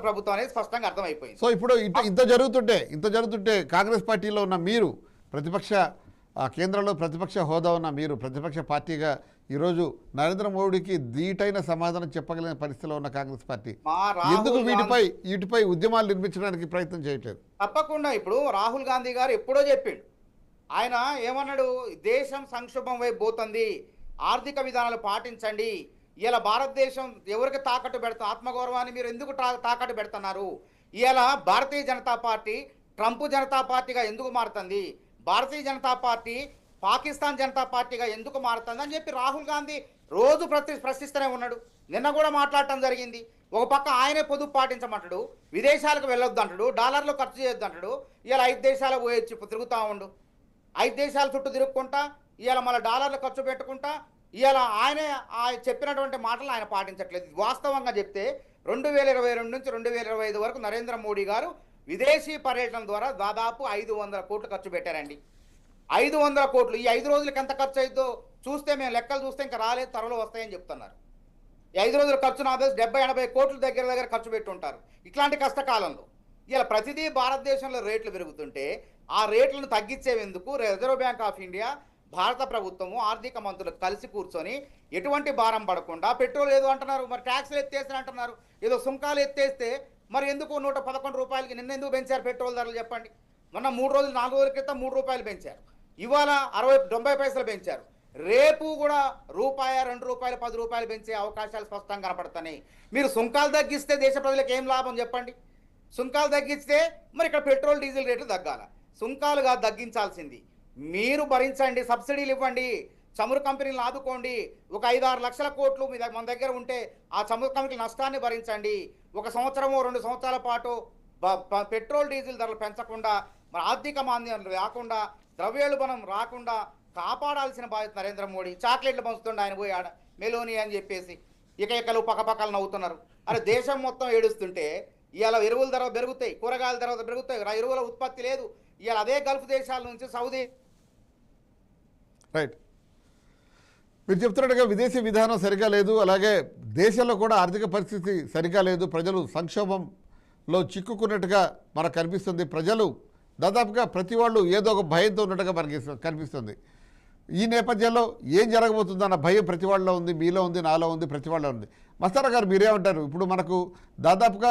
ప్రభుత్వం అనేది స్పష్టంగా అర్థమైపోయింది. సో ఇప్పుడు ఇంత జరుగుతుంటే కాంగ్రెస్ పార్టీలో ఉన్న మీరు ప్రతిపక్ష కేంద్రంలో ప్రతిపక్ష హోదా ఉన్న మీరు ప్రతిపక్ష పార్టీగా ఈరోజు నరేంద్ర మోడీకి ధీటైన సమాధానం చెప్పగలిగిన పరిస్థితిలో ఉన్న కాంగ్రెస్ పార్టీ ఎందుకు వీటిపై ఉద్యమాలు నిర్మించడానికి ప్రయత్నం చేయట్లేదు? తప్పకుండా ఇప్పుడు రాహుల్ గాంధీ గారు ఎప్పుడో చెప్పిండు. ఆయన ఏమన్నాడు, దేశం సంక్షోభం వైపు పోతుంది, ఆర్థిక విధానాలు పాటించండి. ఇలా భారతదేశం ఎవరికి తాకట్టు పెడతా, ఆత్మగౌరవాన్ని మీరు ఎందుకు తాకట్టు పెడుతున్నారు? ఇలా భారతీయ జనతా పార్టీ ట్రంప్ జనతా పార్టీగా ఎందుకు మారుతుంది, భారతీయ జనతా పార్టీ పాకిస్తాన్ జనతా పార్టీగా ఎందుకు మారుతుంది అని చెప్పి రాహుల్ గాంధీ రోజు ప్రశ్నిస్తూనే ఉన్నాడు. నిన్న కూడా మాట్లాడటం జరిగింది. ఒక పక్క ఆయనే పొదుపు పాటించమంటాడు, విదేశాలకు వెళ్ళొద్దు అంటాడు, డాలర్లు ఖర్చు చేయొద్దు అంటాడు. ఇలా 5 దేశాలకు పోయొచ్చి తిరుగుతూ ఉండు, 5 దేశాల చుట్టూ తిరుగుకుంటా ఇవాళ మళ్ళీ డాలర్లు ఖర్చు పెట్టుకుంటా ఇవాళ ఆయనే చెప్పినటువంటి మాటలు ఆయన పాటించట్లేదు. వాస్తవంగా చెప్తే 2022 నుంచి 2025 వరకు నరేంద్ర మోడీ గారు విదేశీ పర్యటన ద్వారా దాదాపు 500 కోట్లు ఖర్చు పెట్టారండి. 500 కోట్లు ఈ 5 రోజులకి ఎంత ఖర్చు అవుతుందో చూస్తే మేము లెక్కలు చూస్తే ఇంకా రాలేదు, త్వరలో వస్తాయని చెప్తున్నారు. ఈ 5 రోజుల ఖర్చు నా 70-80 కోట్లు దగ్గర ఖర్చు పెట్టుంటారు. ఇట్లాంటి కష్టకాలంలో ఇలా ప్రతిదీ భారతదేశంలో రేట్లు పెరుగుతుంటే ఆ రేట్లను తగ్గించేందుకు రిజర్వ్ బ్యాంక్ ఆఫ్ ఇండియా, భారత ప్రభుత్వము, ఆర్థిక మంత్రులు కలిసి కూర్చొని ఎటువంటి భారం పడకుండా పెట్రోల్ ఏదో అంటున్నారు, మరి ట్యాక్స్లు ఎత్తేసి అంటున్నారు, ఏదో సుంకాలు ఎత్తేస్తే మరి ఎందుకు 111 రూపాయలకి నిన్న ఎందుకు పెంచారు పెట్రోల్ ధరలు చెప్పండి? మొన్న 3 రోజులు 4 రోజుల క్రితం 3 రూపాయలు పెంచారు, ఇవాళ 90 పైసలు పెంచారు. రేపు కూడా రూపాయి, 2 రూపాయలు, 10 రూపాయలు పెంచే అవకాశాలు స్పష్టంగా కనపడుతున్నాయి. మీరు సుంకాలు తగ్గిస్తే దేశ ప్రజలకు ఏం లాభం చెప్పండి? సుంకాలు తగ్గిస్తే మరి ఇక్కడ పెట్రోల్ డీజిల్ రేట్లు తగ్గాల. సుంకాలుగా తగ్గించాల్సింది మీరు భరించండి, సబ్సిడీలు ఇవ్వండి, చమురు కంపెనీలను ఆదుకోండి. ఒక 5-6 లక్షల కోట్లు మన దగ్గర ఉంటే ఆ చమురు కంపెనీల నష్టాన్ని భరించండి. 1 సంవత్సరమో 2 సంవత్సరాల పాటు పెట్రోల్ డీజిల్ ధరలు పెంచకుండా, మరి ఆర్థిక మాంద్యం రాకుండా, ద్రవ్యోల్బణం రాకుండా కాపాడాల్సిన బాధ్యత నరేంద్ర మోడీ. చాక్లెట్లు పంచుతుండే ఆయన పోయి ఆడ మెలోని అని చెప్పేసి ఇకలు పక్కపక్కలు నవ్వుతున్నారు. అరే దేశం మొత్తం ఏడుస్తుంటే ఇవాళ ఎరువుల ధర పెరుగుతాయి, కూరగాయల ధర పెరుగుతాయి, ఎరువుల ఉత్పత్తి లేదు. ఇవాళ అదే గల్ఫ్ దేశాల నుంచి సౌదీ. రైట్, మీరు చెప్తున్నట్టుగా విదేశీ విధానం సరిగా లేదు, అలాగే దేశంలో కూడా ఆర్థిక పరిస్థితి సరిగా లేదు, ప్రజలు సంక్షోభంలో చిక్కుకున్నట్టుగా మనకు కనిపిస్తుంది. ప్రజలు దాదాపుగా ప్రతి వాళ్ళు ఏదో ఒక భయంతో ఉన్నట్టుగా మనకి కనిపిస్తుంది. ఈ నేపథ్యంలో ఏం జరగబోతుందన్న భయం ప్రతి వాళ్ళలో ఉంది, మీలో ఉంది, నాలో ఉంది, ప్రతి వాళ్ళలో ఉంది. మస్తారా గారు మీరేమంటారు? ఇప్పుడు మనకు దాదాపుగా